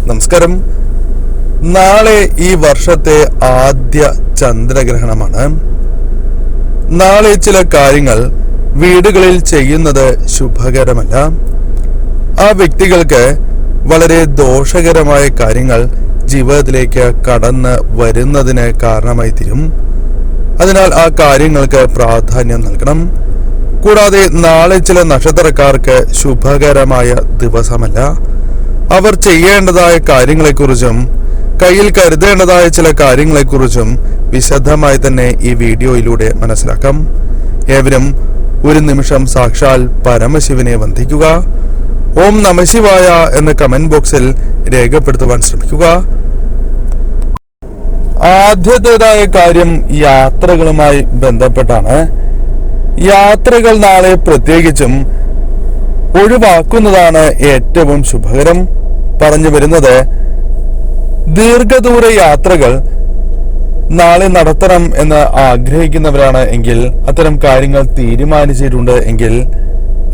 നമസ്കാരം. നാളെ ഈ വർഷത്തെ ആദ്യ ചന്ദ്രഗ്രഹണമാണ്. നാളെ ചില കാര്യങ്ങൾ വീടുകളിൽ ചെയ്യുന്നത് ശുഭകരമല്ല. ആ വ്യക്തികൾക്ക് വളരെ ദോഷകരമായ കാര്യങ്ങൾ ജീവിതത്തിലേക്ക് കടന്ന് വരുന്നതിന് കാരണമായി തീരും. അതിനാൽ ആ കാര്യങ്ങൾക്ക് പ്രാധാന്യം നൽകണം. കൂടാതെ നാളെ ചില നക്ഷത്രക്കാർക്ക് ശുഭകരമായ ദിവസമല്ല. അവർ ചെയ്യേണ്ടതായ കാര്യങ്ങളെക്കുറിച്ചും കയ്യിൽ കരുതേണ്ടതായ ചില കാര്യങ്ങളെക്കുറിച്ചും വിശദമായി തന്നെ ഈ വീഡിയോയിലൂടെ മനസ്സിലാക്കാം. ഏവരും ഒരു നിമിഷം സാക്ഷാൽ പരമശിവനെ വന്ദിക്കുക. ഓം നമഃശിവായ എന്ന് കമന്റ് ബോക്സിൽ രേഖപ്പെടുത്തുവാൻ ശ്രമിക്കുക. ആദ്യത്തേതായ കാര്യം യാത്രകളുമായി ബന്ധപ്പെട്ടാണ്. യാത്രകൾ നാളെ പ്രത്യേകിച്ചും ഒഴിവാക്കുന്നതാണ് ഏറ്റവും ശുഭകരം. പറഞ്ഞു വരുന്നത്, ദീർഘദൂര യാത്രകൾ നാളെ നടത്തണം എന്ന് ആഗ്രഹിക്കുന്നവരാണ് എങ്കിൽ, അത്തരം കാര്യങ്ങൾ തീരുമാനിച്ചിട്ടുണ്ട് എങ്കിൽ,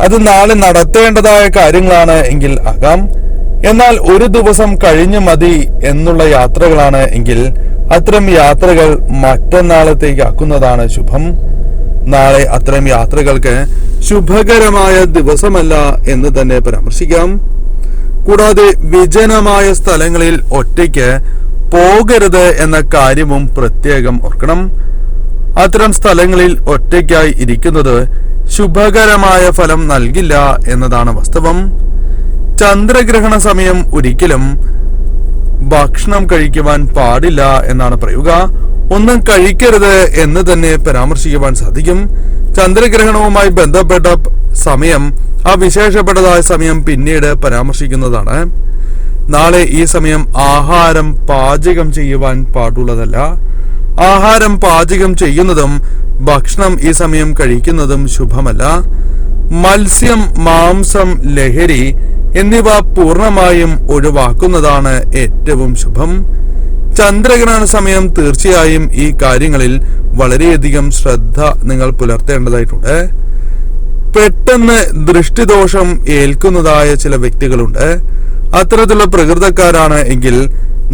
അത് നാളെ നടത്തേണ്ടതായ കാര്യങ്ങളാണ് എങ്കിൽ ആകാം. എന്നാൽ ഒരു ദിവസം കഴിഞ്ഞു മതി എന്നുള്ള യാത്രകളാണ് എങ്കിൽ അത്തരം യാത്രകൾ മറ്റന്നാളത്തേക്ക് ആക്കുന്നതാണ് ശുഭം. നാളെ അത്തരം യാത്രകൾക്ക് ശുഭകരമായ ദിവസമല്ല എന്ന് തന്നെ പരാമർശിക്കാം. കൂടാതെ വിജനമായ സ്ഥലങ്ങളിൽ ഒറ്റയ്ക്ക് പോകരുത് എന്ന കാര്യവും പ്രത്യേകം ഓർക്കണം. അത്തരം സ്ഥലങ്ങളിൽ ഒറ്റയ്ക്കായി ഇരിക്കുന്നത് ശുഭകരമായ ഫലം നൽകില്ല എന്നതാണ് വാസ്തവം. ചന്ദ്രഗ്രഹണ സമയം ഒരിക്കലും ഭക്ഷണം കഴിക്കുവാൻ പാടില്ല എന്നാണ് പറയുക. ഒന്നും കഴിക്കരുത് എന്ന് തന്നെ പരാമർശിക്കുവാൻ സാധിക്കും. ചന്ദ്രഗ്രഹണവുമായി ബന്ധപ്പെട്ട സമയം, ആ വിശേഷപ്പെട്ടതായ സമയം പിന്നീട് പരാമർശിക്കുന്നതാണ്. നാളെ ഈ സമയം ആഹാരം പാചകം ചെയ്യുവാൻ പാടുള്ളതല്ല. ആഹാരം പാചകം ചെയ്യുന്നതും ഭക്ഷണം ഈ സമയം കഴിക്കുന്നതും ശുഭമല്ല. മത്സ്യം, മാംസം, ലഹരി എന്നിവ പൂർണ്ണമായും ഒഴിവാക്കുന്നതാണ് ഏറ്റവും ശുഭം. ചന്ദ്രഗ്രഹണ സമയം തീർച്ചയായും ഈ കാര്യങ്ങളിൽ വളരെയധികം ശ്രദ്ധ നിങ്ങൾ പുലർത്തേണ്ടതായിട്ടുണ്ട്. പെട്ടെന്ന് ദൃഷ്ടിദോഷം ഏൽക്കുന്നതായ ചില വ്യക്തികളുണ്ട്. അത്തരത്തിലുള്ള പ്രകൃതക്കാരാണ് എങ്കിൽ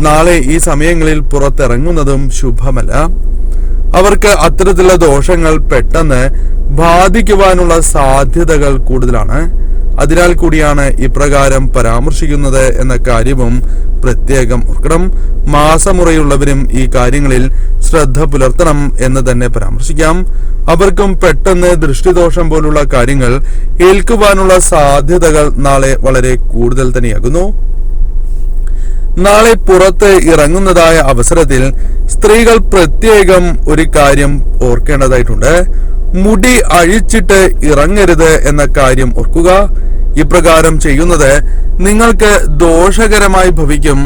നാളെ ഈ സമയങ്ങളിൽ പുറത്തിറങ്ങുന്നതും ശുഭമല്ല. അവർക്ക് അത്തരത്തിലുള്ള ദോഷങ്ങൾ പെട്ടെന്ന് ബാധിക്കുവാനുള്ള സാധ്യതകൾ കൂടുതലാണ്. അതിനാൽ കൂടിയാണ് ഇപ്രകാരം പരാമർശിക്കുന്നത് എന്ന കാര്യവും പ്രത്യേകം ഓർക്കണം. മാസമുറയുള്ളവരും ഈ കാര്യങ്ങളിൽ ശ്രദ്ധ പുലർത്തണം എന്ന് തന്നെ പരാമർശിക്കാം. അവർക്കും പെട്ടെന്ന് ദൃഷ്ടിദോഷം പോലുള്ള കാര്യങ്ങൾ ഏൽക്കുവാനുള്ള സാധ്യതകൾ നാളെ വളരെ കൂടുതൽ തന്നെയാകുന്നു. നാളെ പുറത്ത് ഇറങ്ങുന്നതായ അവസരത്തിൽ സ്ത്രീകൾ പ്രത്യേകം ഒരു കാര്യം ഓർക്കേണ്ടതായിട്ടുണ്ട്. മുടി അഴിച്ചിട്ട് ഇറങ്ങരുത് എന്ന കാര്യം ഓർക്കുക. ഇപ്രകാരം ചെയ്യുന്നത് നിങ്ങൾക്ക് ദോഷകരമായി ഭവിക്കും.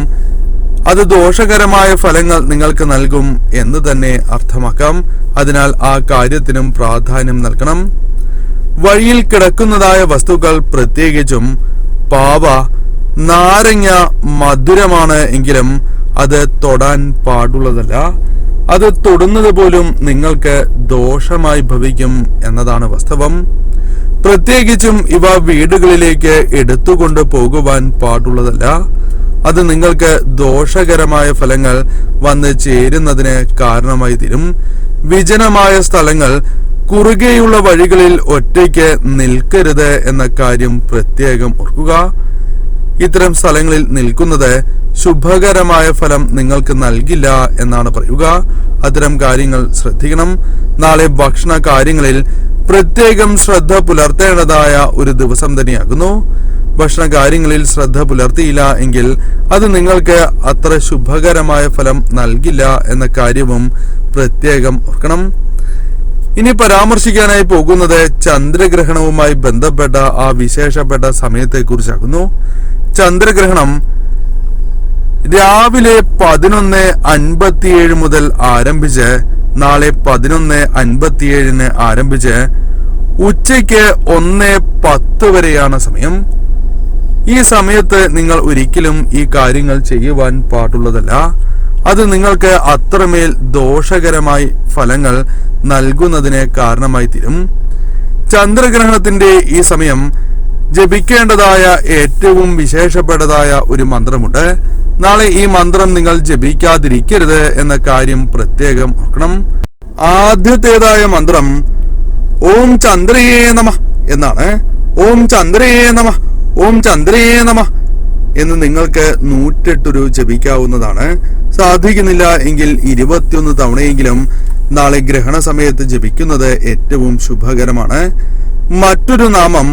അത് ദോഷകരമായ ഫലങ്ങൾ നിങ്ങൾക്ക് നൽകും എന്ന് തന്നെ അർത്ഥമാക്കാം. അതിനാൽ ആ കാര്യത്തിനും പ്രാധാന്യം നൽകണം. വഴിയിൽ കിടക്കുന്നതായ വസ്തുക്കൾ, പ്രത്യേകിച്ചും പാവ, നാരങ്ങ മധുരമാണ് എങ്കിലും അത് തൊടാൻ പാടുള്ളതല്ല. അത് തൊടുന്നത് പോലും നിങ്ങൾക്ക് ദോഷമായി ഭവിക്കും എന്നതാണ് വാസ്തവം. പ്രത്യേകിച്ചും ഇവ വീടുകളിലേക്ക് എടുത്തുകൊണ്ട് പോകുവാൻ പാടുള്ളതല്ല. അത് നിങ്ങൾക്ക് ദോഷകരമായ ഫലങ്ങൾ വന്ന് ചേരുന്നതിന് കാരണമായി തീരും. വിജനമായ സ്ഥലങ്ങൾ, കുറുകെയുള്ള വഴികളിൽ ഒറ്റയ്ക്ക് നിൽക്കരുത് എന്ന കാര്യം പ്രത്യേകം ഓർക്കുക. ഇത്തരം സ്ഥലങ്ങളിൽ നിൽക്കുന്നത് ശുഭകരമായ ഫലം നിങ്ങൾക്ക് നൽകില്ല എന്നാണ് പറയുക. അത്തരം കാര്യങ്ങൾ ശ്രദ്ധിക്കണം. നാളെ ഭക്ഷണ കാര്യങ്ങളിൽ പ്രത്യേകം ശ്രദ്ധ പുലർത്തേണ്ടതായ ഒരു ദിവസം തന്നെയാകുന്നു. ഭക്ഷണ കാര്യങ്ങളിൽ ശ്രദ്ധ പുലർത്തിയില്ല എങ്കിൽ അത് നിങ്ങൾക്ക് അത്ര ശുഭകരമായ ഫലം നൽകില്ല എന്ന കാര്യവും പ്രത്യേകം ഓർക്കണം. ഇനി പരാമർശിക്കാനായി പോകുന്നത് ചന്ദ്രഗ്രഹണവുമായി ബന്ധപ്പെട്ട ആ വിശേഷപ്പെട്ട സമയത്തെ കുറിച്ചാകുന്നു. ചന്ദ്രഗ്രഹണം രാവിലെ 11:57 മുതൽ ആരംഭിച്ച് നാളെ 11:57 ആരംഭിച്ച് ഉച്ചയ്ക്ക് 1:10 വരെയാണ് സമയം. ഈ സമയത്ത് നിങ്ങൾ ഒരിക്കലും ഈ കാര്യങ്ങൾ ചെയ്യുവാൻ പാടുള്ളതല്ല. അത് നിങ്ങൾക്ക് അത്രമേൽ ദോഷകരമായി ഫലങ്ങൾ നൽകുന്നതിന് കാരണമായി തീരും. ചന്ദ്രഗ്രഹണത്തിന്റെ ഈ സമയം ജപിക്കേണ്ടതായ ഏറ്റവും വിശേഷപ്പെട്ടതായ ഒരു മന്ത്രമുണ്ട്. നാളെ ഈ മന്ത്രം നിങ്ങൾ ജപിക്കാതിരിക്കരുത് എന്ന കാര്യം പ്രത്യേകം ഓർക്കണം. ആദ്യത്തേതായ മന്ത്രം ഓം ചന്ദ്രയേ നമഃ എന്നാണ്. ഓം ചന്ദ്രയേ നമഃ, ഓം ചന്ദ്രയേ നമഃ എന്ന് നിങ്ങൾക്ക് 108 ജപിക്കാവുന്നതാണ്. സാധിക്കുന്നില്ല എങ്കിൽ 21 തവണയെങ്കിലും നാളെ ഗ്രഹണ സമയത്ത് ജപിക്കുന്നത് ഏറ്റവും ശുഭകരമാണ്. മറ്റൊരു നാമം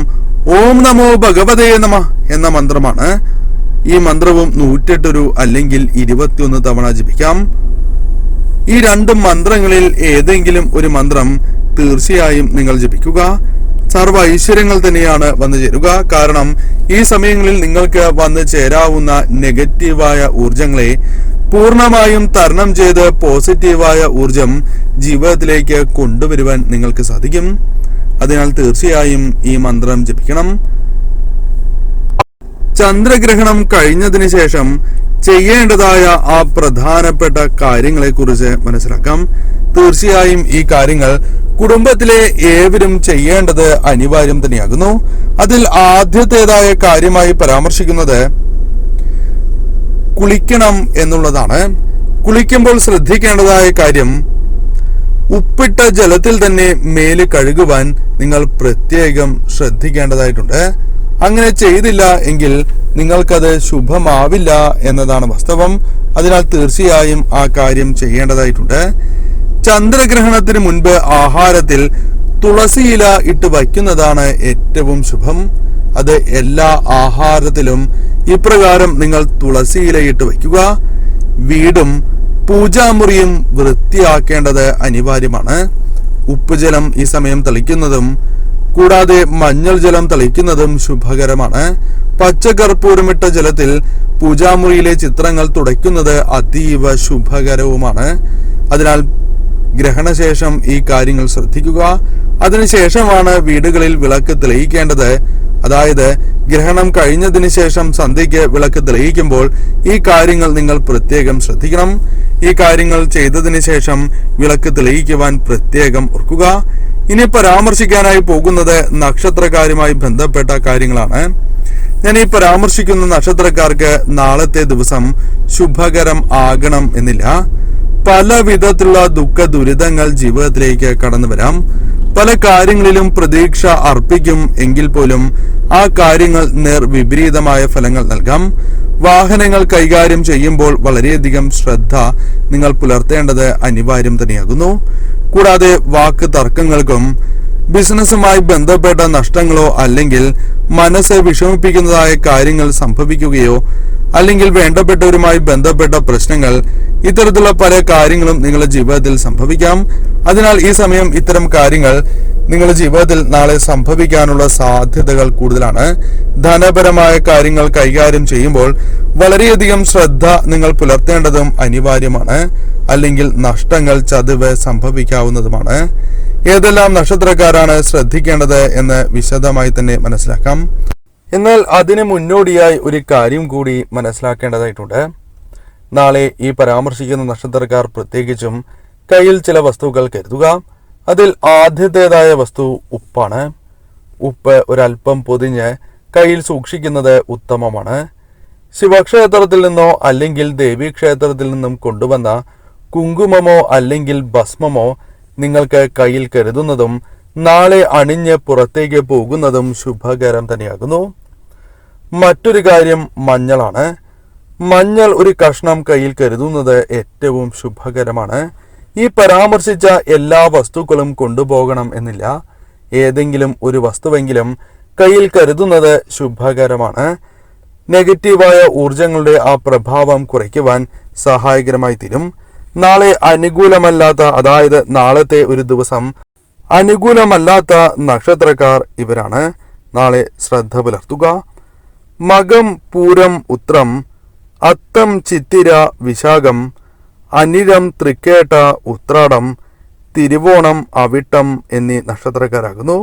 ഓം നമോ ഭഗവതേ നമഃ എന്ന മന്ത്രമാണ്. ഈ മന്ത്രവും 108 അല്ലെങ്കിൽ 21 തവണ ജപിക്കാം. ഈ 2 മന്ത്രങ്ങളിൽ ഏതെങ്കിലും ഒരു മന്ത്രം തീർച്ചയായും നിങ്ങൾ ജപിക്കുക. സർവ്വ ഐശ്വര്യങ്ങൾ തന്നെയാണ് വന്നു ചേരുക. കാരണം ഈ സമയങ്ങളിൽ നിങ്ങൾക്ക് വന്നു ചേരാവുന്ന നെഗറ്റീവായ ഊർജങ്ങളെ പൂർണ്ണമായും തരണം ചെയ്ത് പോസിറ്റീവായ ഊർജം ജീവിതത്തിലേക്ക് കൊണ്ടുവരുവാൻ നിങ്ങൾക്ക് സാധിക്കും. അതിനാൽ തീർച്ചയായും ഈ മന്ത്രം ജപിക്കണം. ചന്ദ്രഗ്രഹണം കഴിഞ്ഞതിന് ശേഷം ചെയ്യേണ്ടതായ ആ പ്രധാനപ്പെട്ട കാര്യങ്ങളെ കുറിച്ച് മനസ്സിലാക്കാം. തീർച്ചയായും ഈ കാര്യങ്ങൾ കുടുംബത്തിലെ ഏവരും ചെയ്യേണ്ടത് അനിവാര്യം തന്നെയാകുന്നു. അതിൽ ആദ്യത്തേതായ കാര്യമായി പരാമർശിക്കുന്നത് കുളിക്കണം എന്നുള്ളതാണ്. കുളിക്കുമ്പോൾ ശ്രദ്ധിക്കേണ്ടതായ കാര്യം ഉപ്പിട്ട ജലത്തിൽ തന്നെ മേല് കഴുകുവാൻ നിങ്ങൾ പ്രത്യേകം ശ്രദ്ധിക്കേണ്ടതായിട്ടുണ്ട്. അങ്ങനെ ചെയ്തില്ല എങ്കിൽ നിങ്ങൾക്കത് ശുഭമാവില്ല എന്നതാണ് വാസ്തവം. അതിനാൽ തീർച്ചയായും ആ കാര്യം ചെയ്യേണ്ടതായിട്ടുണ്ട്. ചന്ദ്രഗ്രഹണത്തിന് മുൻപ് ആഹാരത്തിൽ തുളസിയില ഇട്ട് വയ്ക്കുന്നതാണ് ഏറ്റവും ശുഭം. അത് എല്ലാ ആഹാരത്തിലും ഇപ്രകാരം നിങ്ങൾ തുളസിയില ഇട്ട് വയ്ക്കുക. വീടും പൂജാമുറിയും വൃത്തിയാക്കേണ്ടത് അനിവാര്യമാണ്. ഉപ്പുജലം ഈ സമയം തളിക്കുന്നതും കൂടാതെ മഞ്ഞൾ ജലം തളിക്കുന്നതും ശുഭകരമാണ്. പച്ചകർപ്പൂരമിട്ട ജലത്തിൽ പൂജാമുറിയിലെ ചിത്രങ്ങൾ തുടയ്ക്കുന്നത് അതീവ ശുഭകരവുമാണ്. അതിനാൽ ഗ്രഹണശേഷം ഈ കാര്യങ്ങൾ ശ്രദ്ധിക്കുക. അതിനുശേഷമാണ് വീടുകളിൽ വിളക്ക് തെളിയിക്കേണ്ടത്. അതായത് ഗ്രഹണം കഴിഞ്ഞതിന് ശേഷം സന്ധ്യയ്ക്ക് വിളക്ക് തെളിയിക്കുമ്പോൾ ഈ കാര്യങ്ങൾ നിങ്ങൾ പ്രത്യേകം ശ്രദ്ധിക്കണം. ഈ കാര്യങ്ങൾ ചെയ്തതിന് ശേഷം വിളക്ക് തെളിയിക്കുവാൻ പ്രത്യേകം ഓർക്കുക. ഇനി പരാമർശിക്കാനായി പോകുന്നത് നക്ഷത്രക്കാരുമായി ബന്ധപ്പെട്ട കാര്യങ്ങളാണ്. ഞാൻ ഈ പരാമർശിക്കുന്ന നക്ഷത്രക്കാർക്ക് നാളത്തെ ദിവസം ശുഭകരം ആകണം എന്നില്ല. പല വിധത്തിലുള്ള ദുഃഖ ദുരിതങ്ങൾ ജീവിതത്തിലേക്ക് കടന്നു വരാം. പല കാര്യങ്ങളിലും പ്രതീക്ഷ അർപ്പിക്കും എങ്കിൽ പോലും ആ കാര്യങ്ങൾ വിപരീതമായ ഫലങ്ങൾ നൽകാം. വാഹനങ്ങൾ കൈകാര്യം ചെയ്യുമ്പോൾ വളരെയധികം ശ്രദ്ധ നിങ്ങൾ പുലർത്തേണ്ടത് അനിവാര്യം തന്നെയാകുന്നു. കൂടാതെ വാക്ക് തർക്കങ്ങൾക്കും ബിസിനസ്സുമായി ബന്ധപ്പെട്ട നഷ്ടങ്ങളോ അല്ലെങ്കിൽ മനസ്സ് വിഷമിപ്പിക്കുന്നതായ കാര്യങ്ങൾ സംഭവിക്കുകയോ അല്ലെങ്കിൽ വേണ്ടപ്പെട്ടവരുമായി ബന്ധപ്പെട്ട പ്രശ്നങ്ങൾ, ഇത്തരത്തിലുള്ള പല കാര്യങ്ങളും നിങ്ങളുടെ ജീവിതത്തിൽ സംഭവിക്കാം. അതിനാൽ ഈ സമയം ഇത്തരം കാര്യങ്ങൾ നിങ്ങളുടെ ജീവിതത്തിൽ നാളെ സംഭവിക്കാനുള്ള സാധ്യതകൾ കൂടുതലാണ്. ധനപരമായ കാര്യങ്ങൾ കൈകാര്യം ചെയ്യുമ്പോൾ വളരെയധികം ശ്രദ്ധ നിങ്ങൾ പുലർത്തേണ്ടതും അനിവാര്യമാണ്. അല്ലെങ്കിൽ നഷ്ടങ്ങൾ, ചതിവ് സംഭവിക്കാവുന്നതുമാണ്. ഏതെല്ലാം നക്ഷത്രക്കാരാണ് ശ്രദ്ധിക്കേണ്ടത് എന്ന് വിശദമായി തന്നെ മനസ്സിലാക്കാം. എന്നാൽ അതിന് മുന്നോടിയായി ഒരു കാര്യം കൂടി മനസ്സിലാക്കേണ്ടതായിട്ടുണ്ട്. നാളെ ഈ പരാമർശിക്കുന്ന നക്ഷത്രക്കാർ പ്രത്യേകിച്ചും കയ്യിൽ ചില വസ്തുക്കൾ കരുതുക. അതിൽ ആദ്യത്തേതായ വസ്തു ഉപ്പാണ്. ഉപ്പ് ഒരല്പം പൊതിഞ്ഞ് കയ്യിൽ സൂക്ഷിക്കുന്നത് ഉത്തമമാണ്. ശിവക്ഷേത്രത്തിൽ നിന്നോ അല്ലെങ്കിൽ ദേവീക്ഷേത്രത്തിൽ നിന്നും കൊണ്ടുവന്ന കുങ്കുമമോ അല്ലെങ്കിൽ ഭസ്മമോ നിങ്ങൾക്ക് കയ്യിൽ കരുതുന്നതും നാളെ അണിഞ്ഞ് പുറത്തേക്ക് പോകുന്നതും ശുഭകരം തന്നെയാകുന്നു. മറ്റൊരു കാര്യം മഞ്ഞളാണ്. മഞ്ഞൾ ഒരു കഷ്ണം കയ്യിൽ കരുതുന്നത് ഏറ്റവും ശുഭകരമാണ്. ഈ പരാമർശിച്ച എല്ലാ വസ്തുക്കളും കൊണ്ടുപോകണം എന്നില്ല. ഏതെങ്കിലും ഒരു വസ്തുവെങ്കിലും കയ്യിൽ കരുതുന്നത് ശുഭകരമാണ്. നെഗറ്റീവായ ഊർജങ്ങളുടെ ആ പ്രഭാവം കുറയ്ക്കുവാൻ സഹായകരമായി തീരും. നാളെ അനുകൂലമല്ലാത്ത, അതായത് നാളത്തെ ഒരു ദിവസം അനുകൂലമല്ലാത്ത നക്ഷത്രക്കാർ ഇവരാണ്. നാളെ ശ്രദ്ധ പുലർത്തുക. മകം, പൂരം, ഉത്രം, അത്തം, ചിത്തിര, വിശാഖം, അനിഴം, തൃക്കേട്ട, ഉത്രാടം, തിരുവോണം, അവിട്ടം എന്നീ നക്ഷത്രക്കാരാകുന്നു.